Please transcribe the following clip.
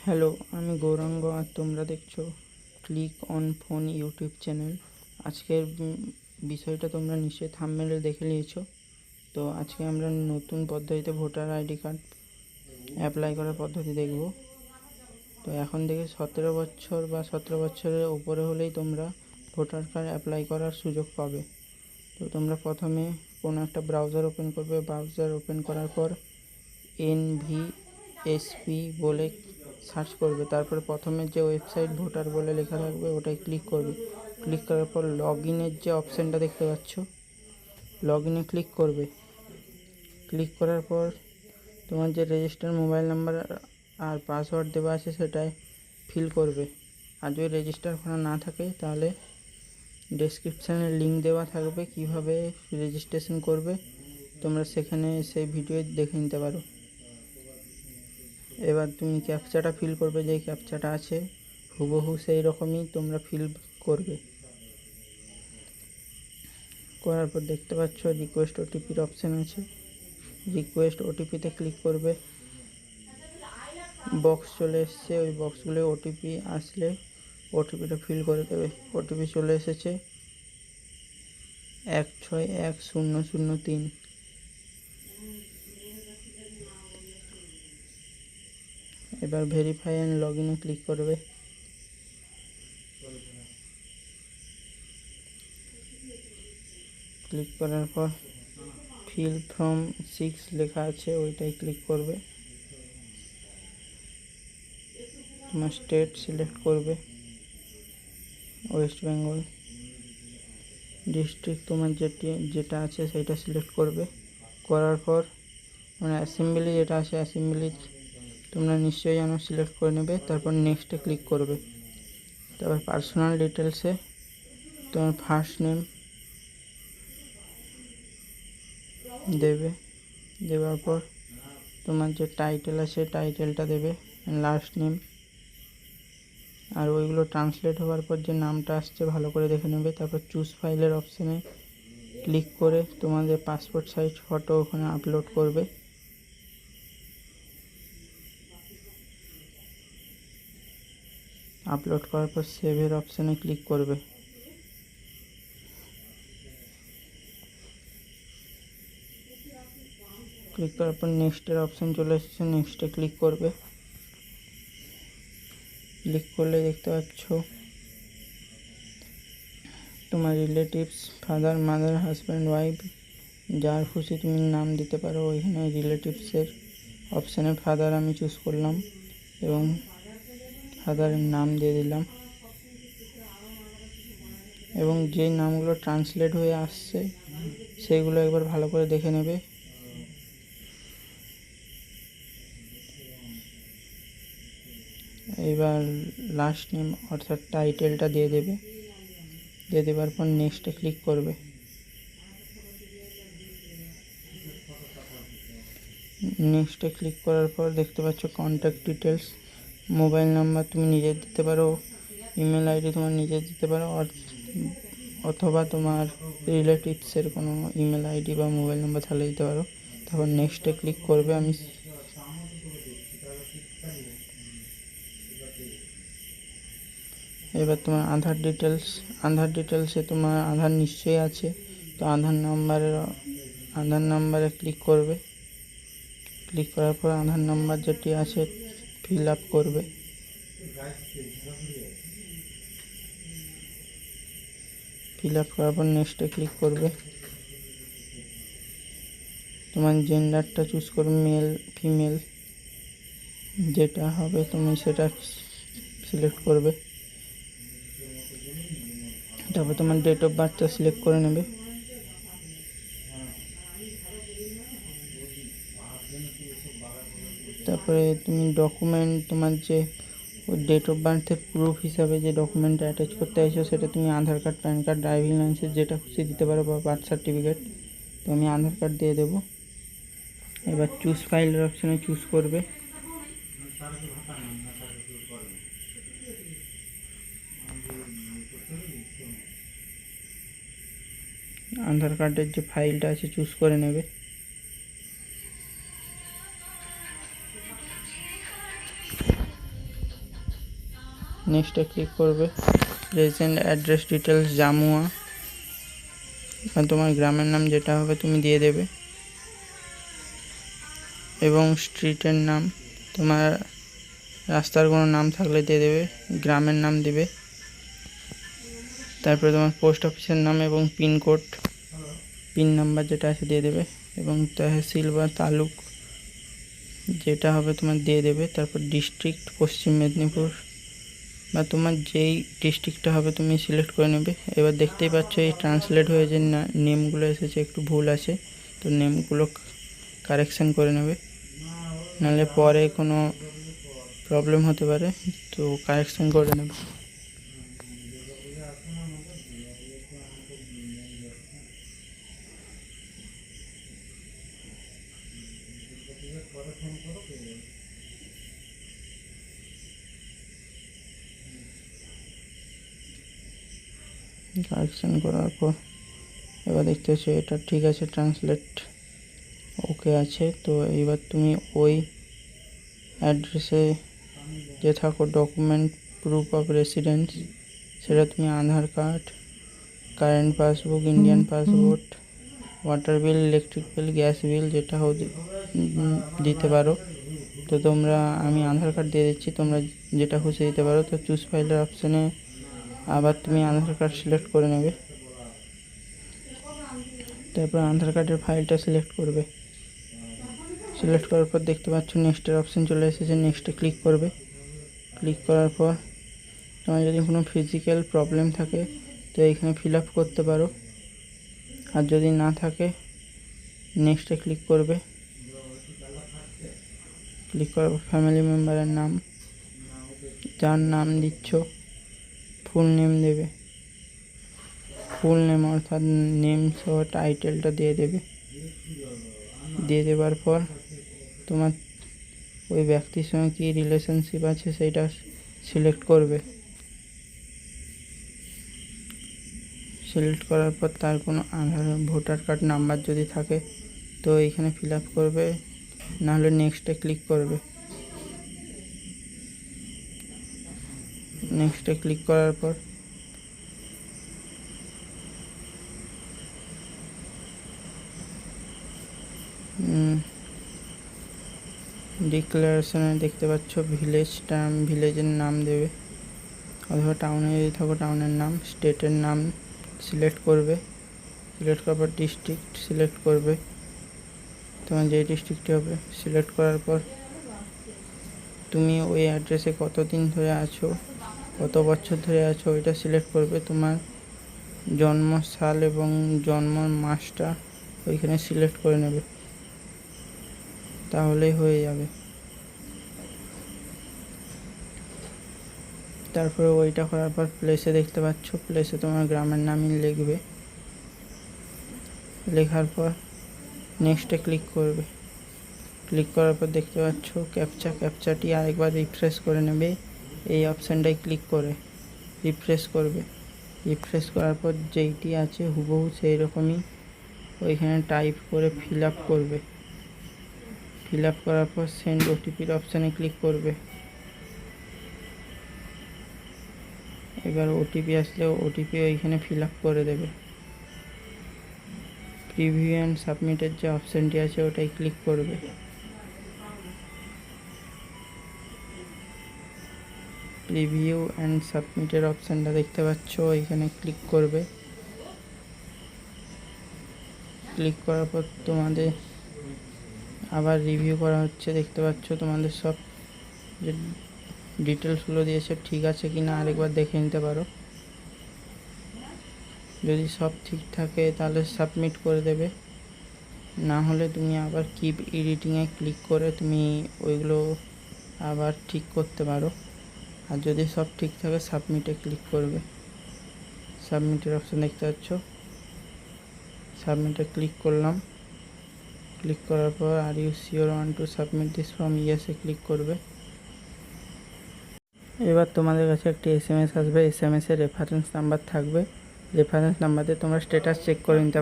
Hello, আমি গৌরাঙ্গ আর তোমরা দেখছো click on phone YouTube channel. আজকের বিষয়টা তোমরা নিশ্চয়ই থাম্বনেলে দেখে নিয়েছো। তো আজকে আমরা নতুন পদ্ধতিতে ভোটার আইডি কার্ড অ্যাপ্লাই করার পদ্ধতি দেখব। তো এখন থেকে 17 বছর বা 17 বছরের উপরে হলেই তোমরা ভোটার কার্ড অ্যাপ্লাই করার সুযোগ পাবে। তো তোমরা প্রথমে কোনো একটা ব্রাউজার ওপেন করবে। ব্রাউজার ওপেন করার পর NVSP বলে সার্চ করবে। তারপরে প্রথমে যে ওয়েবসাইট ভোটার বলে লেখা থাকবে ওটাই ক্লিক করবে। ক্লিক করার পর লগ ইনের যে অপশানটা দেখতে পাচ্ছ, লগ ইনে ক্লিক করবে। ক্লিক করার পর তোমার যে রেজিস্টার মোবাইল নাম্বার আর পাসওয়ার্ড দেওয়া আছে সেটাই ফিল করবে। আর যদি রেজিস্টার করা না থাকে তাহলে ডেসক্রিপশানে লিঙ্ক দেওয়া থাকবে কিভাবে রেজিস্ট্রেশন করবে, তোমরা সেখানে সেই ভিডিও দেখে নিতে পারো। এবার তুমি ক্যাপচাটা ফিল করবে, যেই ক্যাপচাটা আছে হুবহু সেই রকমই তোমরা ফিল করবে। করার পর দেখতে পাচ্ছ রিকোয়েস্ট ওটিপির অপশান আছে। রিকোয়েস্ট ওটিপিতে ক্লিক করবে। বক্স চলে এসছে, ওই বক্সগুলো ওটিপি আসলে ওটিপিটা ফিল করে দেবে। ওটিপি চলে এসেছে 161003। এবার ভেরিফাই অ্যান্ড লগ ইনে ক্লিক করবে। ক্লিক করার পর ফিল ফ্রম 6 লেখা আছে, ওইটাই ক্লিক করবে। তোমার স্টেট সিলেক্ট করবে, ওয়েস্ট বেঙ্গল। ডিস্ট্রিক্ট তোমার যেটা আছে সেটা সিলেক্ট করবে। করার পর মানে অ্যাসেম্বলি যেটা আছে অ্যাসেম্বলি তোমরা নিশ্চয়ই জানো, সিলেক্ট করে নেবে। তারপর নেক্সটে ক্লিক করবে। তারপর পার্সোনাল ডিটেলসে তোমার ফার্স্ট নেম দেবে। দেওয়ার পর তোমার যে টাইটেল আছে টাইটেলটা দেবে, লাস্ট নেম। আর ওইগুলো ট্রান্সলেট হওয়ার পর যে নামটা আসছে ভালো করে দেখে নেবে। তারপর চুজ ফাইলের অপশানে ক্লিক করে তোমাদের পাসপোর্ট সাইজ ফটো ওখানে আপলোড করবে। আপলোড করার পর সেভের অপশানে ক্লিক করবে। ক্লিক করার পর নেক্সটের অপশান চলে এসেছে, নেক্সটে ক্লিক করবে। ক্লিক করলে দেখতে পাচ্ছ তোমার relatives, father mother husband wife যার খুশি তুমি নাম দিতে পারো। ওইখানে রিলেটিভসের অপশানে ফাদার আমি চুজ করলাম এবং ফাদারের নাম দিয়ে দিলাম। এবং যে নামগুলো ট্রান্সলেট হয়ে আসছে সেগুলো একবার ভালো করে দেখে নেবে। এবার লাস্ট নেম অর্থাৎ টাইটেলটা দিয়ে দেবে। দিয়ে দেওয়ার পর নেক্সটে ক্লিক করবে। নেক্সটে ক্লিক করার পর দেখতে পাচ্ছ কন্ট্যাক্ট ডিটেলস। মোবাইল নাম্বার তুমি নিজে দিতে পারো, ইমেল আইডি তোমার নিজে দিতে পারো, অথবা তোমার রিলেটিভসের কোনো ইমেল আইডি বা মোবাইল নাম্বার তাহলে দিতে পারো। তারপর নেক্সটে ক্লিক করবে। এবার তোমার আধার ডিটেলসে তোমার আধার নিশ্চয়ই আছে, তো আধার নাম্বারে ক্লিক করবে। ক্লিক করার পর আধার নাম্বার যেটি আছে ফিল আপ করবে। ফিল আপ করার পর নেক্সটে ক্লিক করবে। তোমার জেন্ডারটা চুজ করবে, মেল ফিমেল যেটা হবে তুমি সেটা সিলেক্ট করবে। তারপর তোমার ডেট অফ বার্থটা সিলেক্ট করে নেবে। তারপরে তুমি ডকুমেন্ট তোমার যে ডেট অফ বার্থের প্রুফ হিসাবে যে ডকুমেন্টটা অ্যাটাচ করতে চাইছো সেটা তুমি Aadhaar card, PAN card, driving licence যেটা খুশি দিতে পারো বা বার্থ সার্টিফিকেট। তো আমি আধার কার্ড দিয়ে দেবো। এবার চুজ ফাইলের অপশানে চুজ করবে। আধার কার্ডের যে ফাইলটা আছে চুজ করে নেবে। নেক্সটে ক্লিক করবে। প্রেজেন্ট অ্যাড্রেস ডিটেলস জামুয়া, আর তোমার গ্রামের নাম যেটা হবে তুমি দিয়ে দেবে, এবং স্ট্রিটের নাম, তোমার রাস্তার কোনো নাম থাকলে দিয়ে দেবে, গ্রামের নাম দেবে। তারপরে তোমার পোস্ট অফিসের নাম এবং পিনকোড, পিন নাম্বার যেটা আছে দিয়ে দেবে, এবং তহসিল বা তালুক যেটা হবে তোমার দিয়ে দেবে। তারপর ডিস্ট্রিক্ট পশ্চিম মেদিনীপুর, বা তোমার যেই ডিস্ট্রিক্টটা হবে তুমি সিলেক্ট করে নেবে। এবার দেখতেই পাচ্ছ এই ট্রান্সলেট হয়ে যে নেমগুলো এসেছে একটু ভুল আছে, তো নেমগুলো কারেকশান করে নেবে, নাহলে পরে কোনো প্রবলেম হতে পারে, তো কারেকশান করে নেবে। কারেকশান করার পর এবার দেখতে পাচ্ছ এটা ঠিক আছে, ট্রান্সলেট ওকে আছে। তো এইবার তুমি ওই অ্যাড্রেসে যে থাকো ডকুমেন্ট প্রুফ অফ রেসিডেন্স, সেটা তুমি Aadhaar card, current passbook, Indian passport, water bill, electric bill, gas bill যেটা হোক দিতে পারো। তো আমি আধার কার্ড দিয়ে দিচ্ছি, তোমরা যেটা খুশি দিতে পারো। তো চুজ ফাইলের অপশানে আবার তুমি আধার কার্ড সিলেক্ট করে নেবে, তারপর আধার কার্ডের ফাইলটা সিলেক্ট করবে। সিলেক্ট করার পর দেখতে পাচ্ছ নেক্সটের অপশান চলে এসেছে, নেক্সটে ক্লিক করবে। ক্লিক করার পর তোমার যদি কোনো ফিজিক্যাল প্রবলেম থাকে তো এইখানে ফিল আপ করতে পারো, আর যদি না থাকে নেক্সটে ক্লিক করবে। ক্লিক করার পর ফ্যামিলি মেম্বারের নাম, যার নাম দিচ্ছ ফুল নেম দেবে, ফুল নেম অর্থাৎ নেম সহ টাইটেলটা দিয়ে দেবে। দিয়ে দেওয়ার পর তোমার ওই ব্যক্তির সঙ্গে কী রিলেশনশিপ আছে সেইটা সিলেক্ট করবে। সিলেক্ট করার পর তার কোনো আধার ভোটার কার্ড নাম্বার যদি থাকে তো এইখানে ফিল আপ করবে, নাহলে নেক্সটে ক্লিক করবে। নেক্সটে ক্লিক করার পর ডিক্লারেশনে দেখতে পাচ্ছ ভিলেজের নাম দেবে, অথবা টাউনে যদি থাকো টাউনের নাম, স্টেটের নাম সিলেক্ট করবে। সিলেক্ট করার পর ডিস্ট্রিক্ট সিলেক্ট করবে, তোমার যে ডিস্ট্রিক্টে হবে। সিলেক্ট করার পর তুমি ওই অ্যাড্রেসে কতদিন ধরে আছো, কত বছর ধরে আছো ওইটা সিলেক্ট করবে। তোমার জন্ম সাল এবং জন্ম মাসটা ওইখানে সিলেক্ট করে নেবে, তাহলেই হয়ে যাবে। তারপরে ওইটা করার পর প্লেসে দেখতে পাচ্ছ, প্লেসে তোমার গ্রামের নামই লিখবে। লেখার পর নেক্সটে ক্লিক করবে। ক্লিক করার পর দেখতে পাচ্ছ ক্যাপচাটি আরেকবার রিফ্রেশ করে নেবে, এই অপশানটায় ক্লিক করে রিফ্রেশ করবে। রিফ্রেশ করার পর যেইটি আছে হুবহু সেই রকমই ওইখানে টাইপ করে ফিল আপ করবে। ফিল আপ করার পর সেন্ড ওটিপির অপশানে ক্লিক করবে। এবার ওটিপি আসলে ওটিপি ওইখানে ফিল আপ করে দেবে। প্রিভিউ অ্যান্ড সাবমিটের যে অপশানটি আছে ওটাই ক্লিক করবে। প্রিভিউ অ্যান্ড সাবমিটের অপশানটা দেখতে পাচ্ছ, এখানে ক্লিক করবে। ক্লিক করার পর তোমাদের আবার রিভিউ করা হচ্ছে, দেখতে পাচ্ছ তোমাদের সব যে ডিটেলসগুলো দিয়েছে ঠিক আছে কি না আরেকবার দেখে নিতে পারো। যদি সব ঠিক থাকে তাহলে সাবমিট করে দেবে, না হলে তুমি আবার কিপ এডিটিংয়ে ক্লিক করে তুমি ওইগুলো আবার ঠিক করতে পারো। আর যদি সব ঠিক থাকে সাবমিটে ক্লিক করবে। সাবমিটের অপশান দেখতে পাচ্ছ, সাবমিটে ক্লিক করলাম। ক্লিক করার পর are you sure want to submit this form, ইয়েসে ক্লিক করবে। এবার তোমাদের কাছে একটি SMS আসবে, SMS-এর রেফারেন্স নাম্বার থাকবে। রেফারেন্স নাম্বার দিয়ে তোমরা স্ট্যাটাস চেক করে নিতে